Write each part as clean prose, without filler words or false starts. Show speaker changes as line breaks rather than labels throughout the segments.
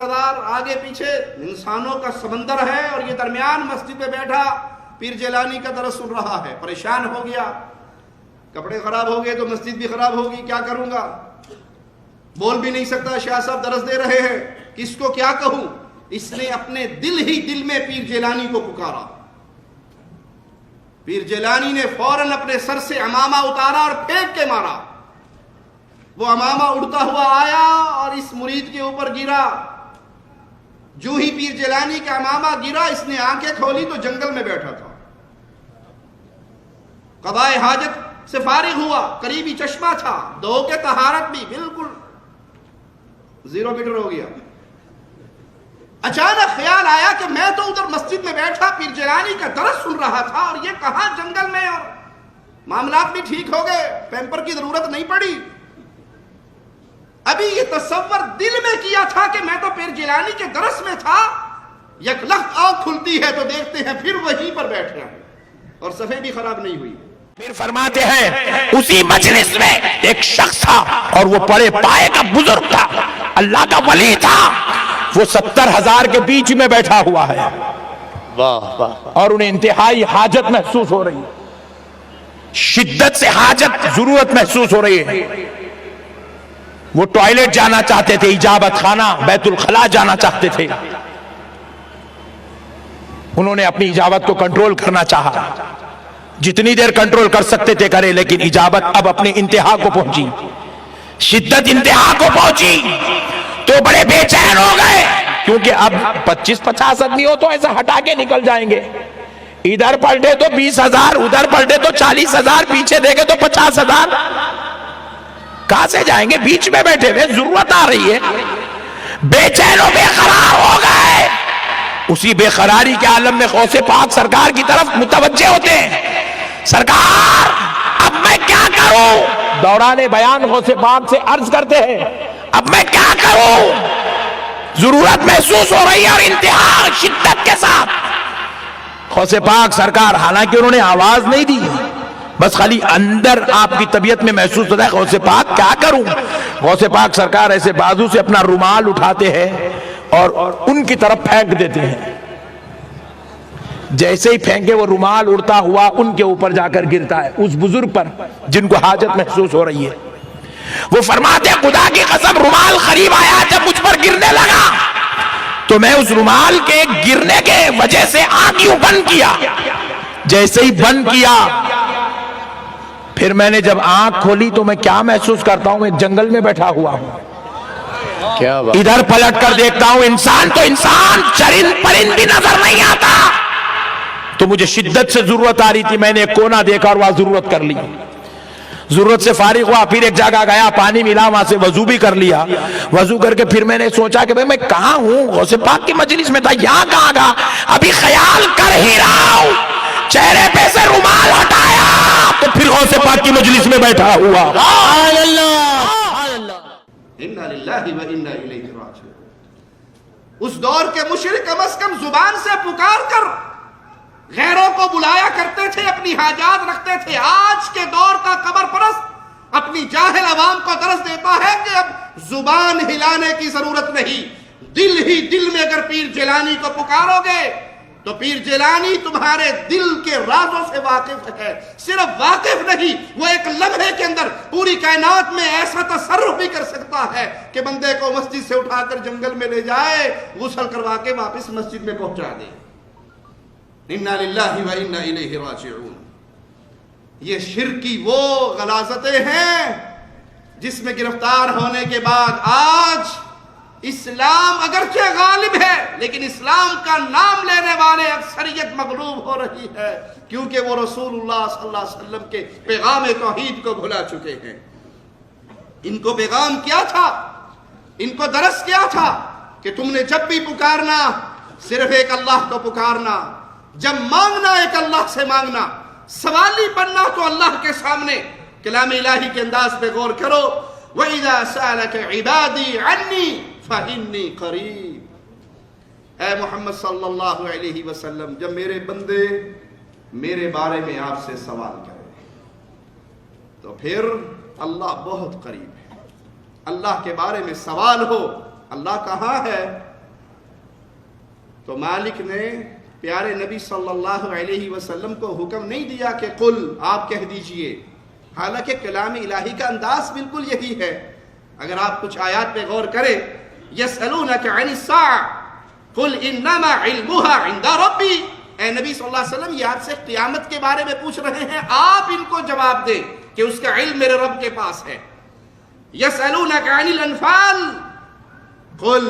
آگے پیچھے انسانوں کا سمندر ہے اور یہ درمیان مسجد میں بیٹھا پیر جیلانی کا درس سن رہا ہے، پریشان ہو گیا، کپڑے خراب ہو گئے تو مسجد بھی خراب ہوگی، کیا کروں گا، بول بھی نہیں سکتا، شاہ صاحب درس دے رہے ہیں، کس کو کیا کہوں۔ اس نے اپنے دل ہی دل میں پیر جیلانی کو پکارا۔ پیر جیلانی نے فوراً اپنے سر سے عمامہ اتارا اور پھینک کے مارا۔ وہ عمامہ اڑتا ہوا آیا اور اس مرید کے اوپر گرا۔ جو ہی پیر جیلانی کا عمامہ گرا، اس نے آنکھیں کھولی تو جنگل میں بیٹھا تھا۔ قضائے حاجت سے فارغ ہوا، قریبی چشمہ تھا، دو کے طہارت بھی بالکل 0 میٹر ہو گیا۔ اچانک خیال آیا کہ میں تو ادھر مسجد میں بیٹھا پیر جیلانی کا درس سن رہا تھا اور یہ کہاں جنگل میں، اور معاملات بھی ٹھیک ہو گئے، پیمپر کی ضرورت نہیں پڑی۔ ابھی یہ تصور دل میں کیا تھا کہ میں تو پیر جیلانی کے درس میں تھا، یک لخت آنکھ کھلتی ہے تو دیکھتے ہیں پھر وہیں پر بیٹھ رہا ہے اور صفحے بھی خراب نہیں ہوئی۔
پھر فرماتے ہیں اسی مجلس میں ایک شخص تھا اور وہ بڑے پائے کا بزرگ تھا، اللہ کا ولی تھا، وہ 70,000 کے بیچ میں بیٹھا ہوا ہے اور انہیں انتہائی حاجت محسوس ہو رہی ہے، شدت سے حاجت ضرورت محسوس ہو رہی ہے۔ وہ ٹوائلٹ جانا چاہتے تھے، اجابت خانہ بیت الخلا جانا چاہتے تھے۔ انہوں نے اپنی اجابت کو کنٹرول کرنا چاہا، جتنی دیر کنٹرول کر سکتے تھے کرے، لیکن اجابت اب اپنی انتہا کو پہنچی، شدت انتہا کو پہنچی تو بڑے بے چین ہو گئے، کیونکہ اب 25-50 آدمی ہو تو ایسا ہٹا کے نکل جائیں گے، ادھر پلٹے تو 20,000، ادھر پلٹے تو 40,000، پیچھے دیکھے تو 50,000، کہاں سے جائیں گے؟ بیچ میں بیٹھے ہوئے، ضرورت آ رہی ہے، بے چین و بے قرار ہو گئے۔ اسی بے قراری کے عالم میں غوث پاک سرکار کی طرف متوجہ ہوتے ہیں، سرکار اب میں کیا کروں؟ دوران بیان غوث پاک سے عرض کرتے ہیں اب میں کیا کروں؟ ضرورت محسوس ہو رہی ہے اور انتہا شدت کے ساتھ۔ غوث پاک سرکار حالانکہ انہوں نے آواز نہیں دی، بس خالی اندر آپ کی طبیعت میں محسوس ہوتا ہے غوث پاک کیا کروں؟ غوث پاک سرکار ایسے بازو سے اپنا رومال اٹھاتے ہیں اور ان کی طرف پھینک دیتے ہیں، جیسے ہی پھینکے وہ رومال اڑتا ہوا ان کے اوپر جا کر گرتا ہے، اس بزرگ پر جن کو حاجت محسوس ہو رہی ہے۔ وہ فرماتے ہیں خدا کی قسم رومال قریب آیا، جب مجھ پر گرنے لگا تو میں اس رومال کے گرنے کے وجہ سے آنکھ یوں بند کیا، جیسے ہی بند کیا پھر میں نے جب آنکھ کھولی تو میں کیا محسوس کرتا ہوں؟ میں جنگل میں بیٹھا ہوا ہوں، ادھر پلٹ کر دیکھتا ہوں انسان تو انسان، چرند پرند بھی نظر نہیں آتا۔ تو مجھے شدت سے ضرورت آ رہی تھی، میں نے ایک کونا دیکھا اور وہاں ضرورت کر لی، ضرورت سے فارغ ہوا، پھر ایک جگہ گیا، پانی ملا، وہاں سے وضو بھی کر لیا، وضو کر کے پھر میں نے سوچا کہ بھئی میں کہاں ہوں؟ غوث پاک کی مجلس میں تھا، یہاں کہاں گا؟ ابھی خیال کر ہی رہا ہوں، چہرے پہ سے رومال ہٹایا تو پھر غوث پاک کی مجلس میں بیٹھا ہوا۔ سبحان اللہ،
انا للہ و انا الیہ راجعون۔ اس دور کے مشرک کم از کم زبان سے پکار کر غیروں کو بلایا کرتے تھے، اپنی حاجات رکھتے تھے۔ آج کے دور کا قبر پرست اپنی جاہل عوام کو درس دیتا ہے کہ اب زبان ہلانے کی ضرورت نہیں، دل ہی دل میں اگر پیر جیلانی کو پکارو گے تو پیر جیلانی تمہارے دل کے رازوں سے واقف ہے، صرف واقف نہیں، وہ ایک لمحے کے اندر پوری کائنات میں ایسا تصرف بھی کر سکتا ہے کہ بندے کو مسجد سے اٹھا کر جنگل میں لے جائے، غسل کروا کے واپس مسجد میں پہنچا دے۔ انا للہ و انا الیہ راجعون۔ یہ شرک کی وہ غلاظتیں ہیں جس میں گرفتار ہونے کے بعد آج اسلام اگرچہ غالب ہے لیکن اسلام کا نام لینے والے اکثریت مغلوب ہو رہی ہے، کیونکہ وہ رسول اللہ صلی اللہ علیہ وسلم کے پیغام توحید کو بھلا چکے ہیں۔ ان کو پیغام کیا تھا؟ ان کو درس کیا تھا کہ تم نے جب بھی پکارنا صرف ایک اللہ کو پکارنا، جب مانگنا ایک اللہ سے مانگنا، سوالی بننا تو اللہ کے سامنے کلام الہی کے انداز پہ غور کرو۔ وَإِذَا سَأَلَكَ عِبَادِي عَنِّي فَإِنِّي قَرِيبٌ۔ اے محمد صلی اللہ علیہ وسلم، جب میرے بندے میرے بارے میں آپ سے سوال کریں تو پھر اللہ بہت قریب ہے۔ اللہ کے بارے میں سوال ہو، اللہ کہاں ہے؟ تو مالک نے پیارے نبی صلی اللہ علیہ وسلم کو حکم نہیں دیا کہ قل آپ کہہ دیجئے، حالانکہ کلام الہی کا انداز بالکل یہی ہے۔ اگر آپ کچھ آیات پہ غور کریں، یسألونک عن الساعة قل انما علمها عند ربی، اے نبی صلی اللہ علیہ وسلم یہ آپ سے قیامت کے بارے میں پوچھ رہے ہیں، آپ ان کو جواب دیں کہ اس کا علم میرے رب کے پاس ہے۔ یسألونک عن الانفال قل،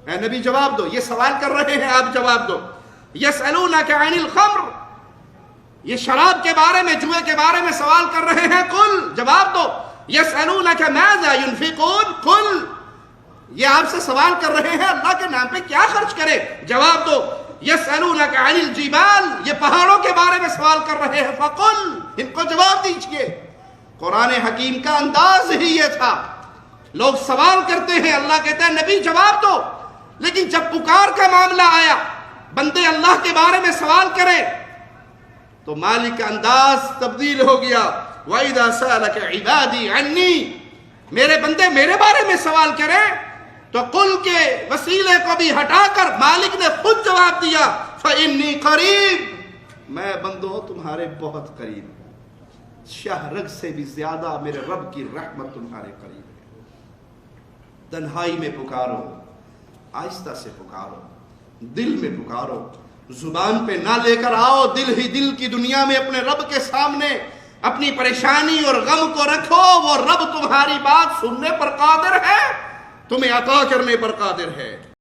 اے نبی جواب دو، یہ سوال کر رہے ہیں آپ جواب دو۔ یسألونک عن الخمر، یہ شراب کے بارے میں، جوئے کے بارے میں سوال کر رہے ہیں، قل جواب دو۔ یسألونک ماذا ينفقون قل، یہ آپ سے سوال کر رہے ہیں اللہ کے نام پہ کیا خرچ کرے، جواب دو۔ یسألونک عن الجبال، یہ پہاڑوں کے بارے میں سوال کر رہے ہیں، فقل، ان کو جواب دیجئے۔ قرآن حکیم کا انداز ہی یہ تھا، لوگ سوال کرتے ہیں، اللہ کہتا ہے نبی جواب دو، لیکن جب پکار کا معاملہ آیا، بندے اللہ کے بارے میں سوال کرے تو مالک کا انداز تبدیل ہو گیا۔ وَإِذَا سَأَلَكَ عِبَادِي عَنِّي، میرے بندے میرے بارے میں سوال کریں تو قل کے وسیلے کو بھی ہٹا کر مالک نے خود جواب دیا، فَإِنِّي قَرِيب، میں بندوں تمہارے بہت قریب ہوں، شاہ رگ سے بھی زیادہ میرے رب کی رحمت تمہارے قریب ہے۔ تنہائی میں پکارو، آہستہ سے پکارو، دل میں پکارو، زبان پہ نہ لے کر آؤ، دل ہی دل کی دنیا میں اپنے رب کے سامنے اپنی پریشانی اور غم کو رکھو، وہ رب تمہاری بات سننے پر قادر ہے، تمہیں عطا کرنے پر قادر ہے۔